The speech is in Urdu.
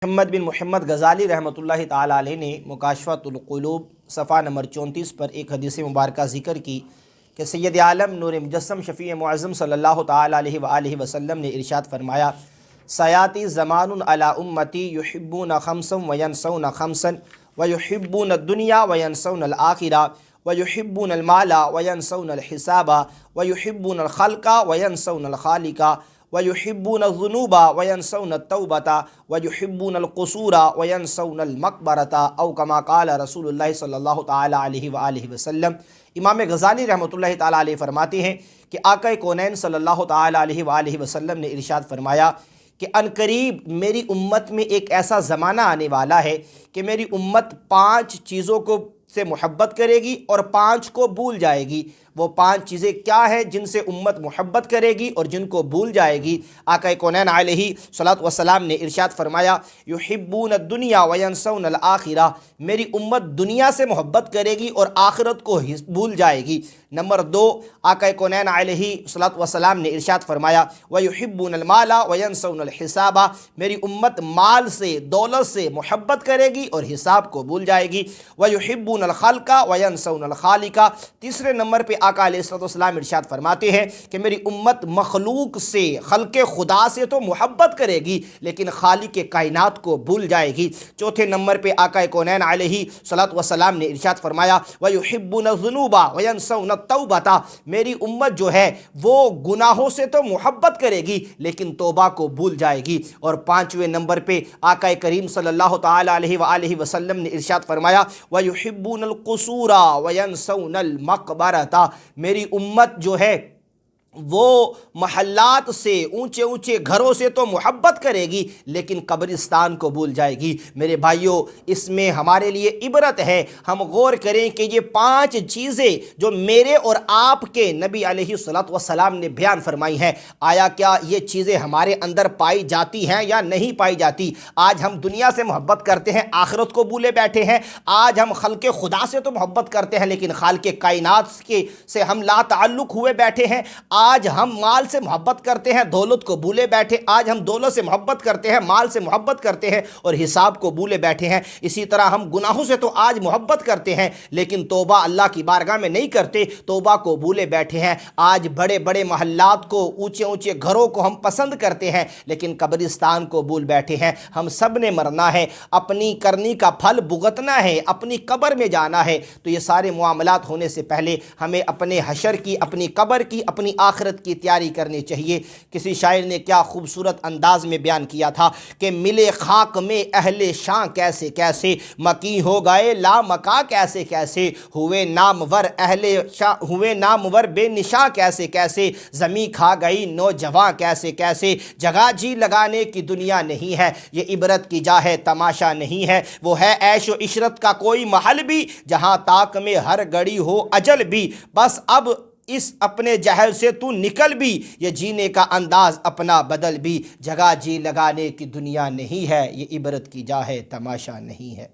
محمد بن محمد غزالی رحمۃ اللہ تعالی علیہ نے مکاشفۃ القلوب صفحہ نمبر 34 پر ایک حدیث مبارکہ ذکر کی کہ سید عالم نور مجسم شفیع معظم صلی اللہ تعالی علیہ وآلہ وسلم نے ارشاد فرمایا، سیاتی زمان علی امتی یحبون خمسا وینسون خمسا ویحبون الدنیا وینسون الآخرہ ویحبون المال وینسون الحساب ویحبون الخلق وینسون الخالق وَيُحِبُّونَ الذُّنُوبَ وَيَنْسَوْنَ التَّوْبَةَ وَيُحِبُّونَ الْقُصُورَ وَيَنْسَوْنَ الْمَقْبَرَةَ او کما قال رسول اللہ صلی اللہ تعالی علیہ وآلہ وسلم۔ امام غزالی رحمۃ اللہ تعالی علیہ فرماتے ہیں کہ آقا کونین صلی اللہ تعالی علیہ وآلہ وسلم نے ارشاد فرمایا کہ عنقریب میری امت میں ایک ایسا زمانہ آنے والا ہے کہ میری امت 5 چیزوں کو سے محبت کرے گی اور 5 کو بھول جائے گی۔ وہ 5 چیزیں کیا ہیں جن سے امت محبت کرے گی اور جن کو بھول جائے گی؟ آقا کونین علیہ الصلوۃ والسلام نے ارشاد فرمایا، یحبون الدنیا وینسون الآخرہ، میری امت دنیا سے محبت کرے گی اور آخرت کو بھول جائے گی۔ نمبر 2، آقا کونین علیہ الصلوۃ والسلام نے ارشاد فرمایا، ویحبون المال وینسون الحساب، میری امت مال سے، دولت سے محبت کرے گی اور حساب کو بھول جائے گی۔ ویحبون الخلق وینسون الخالق، تیسرے نمبر پہ آقا علیہ السلام ارشاد فرماتے ہیں کہ میری امت مخلوق سے، خلق خدا سے تو محبت کرے گی لیکن خالق کائنات کو بھول جائے گی۔ چوتھے نمبر پہ آقا کونین علیہ الصلوۃ والسلام نے ارشاد فرمایا، وَيُحِبُّونَ الذُّنُوبَ وَيَنْسَوْنَ التَّوْبَةَ، میری امت جو ہے وہ گناہوں سے تو محبت کرے گی لیکن توبہ کو بھول جائے گی۔ اور 5ویں نمبر پہ آقا کریم صلی اللہ تعالی علیہ وآلہ وسلم نے ارشاد فرمایا، وَيُحِبُّونَ الْقُصُورَ وَيَنْسَوْنَ الْمَقْبَرَةَ، میری امت جو ہے وہ محلات سے، اونچے اونچے گھروں سے تو محبت کرے گی لیکن قبرستان کو بھول جائے گی۔ میرے بھائیوں، اس میں ہمارے لیے عبرت ہے، ہم غور کریں کہ یہ 5 چیزیں جو میرے اور آپ کے نبی علیہ الصلوۃ والسلام نے بیان فرمائی ہیں، آیا کیا یہ چیزیں ہمارے اندر پائی جاتی ہیں یا نہیں پائی جاتی؟ آج ہم دنیا سے محبت کرتے ہیں، آخرت کو بھولے بیٹھے ہیں۔ آج ہم خلق خدا سے تو محبت کرتے ہیں لیکن خالق کائنات سے ہم لا تعلق ہوئے بیٹھے ہیں۔ آج ہم مال سے محبت کرتے ہیں، دولت کو بھولے بیٹھے۔ آج ہم دولت سے محبت کرتے ہیں، مال سے محبت کرتے ہیں اور حساب کو بھولے بیٹھے ہیں۔ اسی طرح ہم گناہوں سے تو آج محبت کرتے ہیں لیکن توبہ اللہ کی بارگاہ میں نہیں کرتے، توبہ کو بھولے بیٹھے ہیں۔ آج بڑے بڑے محلات کو، اونچے اونچے گھروں کو ہم پسند کرتے ہیں لیکن قبرستان کو بھول بیٹھے ہیں۔ ہم سب نے مرنا ہے، اپنی کرنی کا پھل بھگتنا ہے، اپنی قبر میں جانا ہے۔ تو یہ سارے معاملات ہونے سے پہلے ہمیں اپنے حشر کی، اپنی قبر کی، اپنی آخرت کی تیاری کرنی چاہیے۔ کسی شاعر نے کیا خوبصورت انداز میں بیان کیا تھا کہ ملے خاک میں اہل شاں کیسے کیسے، مکی ہو گئے لامکاں کیسے کیسے، ہوئے نامور اہل شاں، ہوئے نامور بے نشاں کیسے کیسے، زمین کھا گئی نوجواں کیسے کیسے، جگہ جی لگانے کی دنیا نہیں ہے، یہ عبرت کی جا ہے تماشا نہیں ہے، وہ ہے عیش و عشرت کا کوئی محل بھی جہاں طاق میں ہر گھڑی ہو اجل بھی، بس اب اس اپنے جہل سے تو نکل بھی، یہ جینے کا انداز اپنا بدل بھی، جگہ جی لگانے کی دنیا نہیں ہے، یہ عبرت کی جا ہے تماشا نہیں ہے۔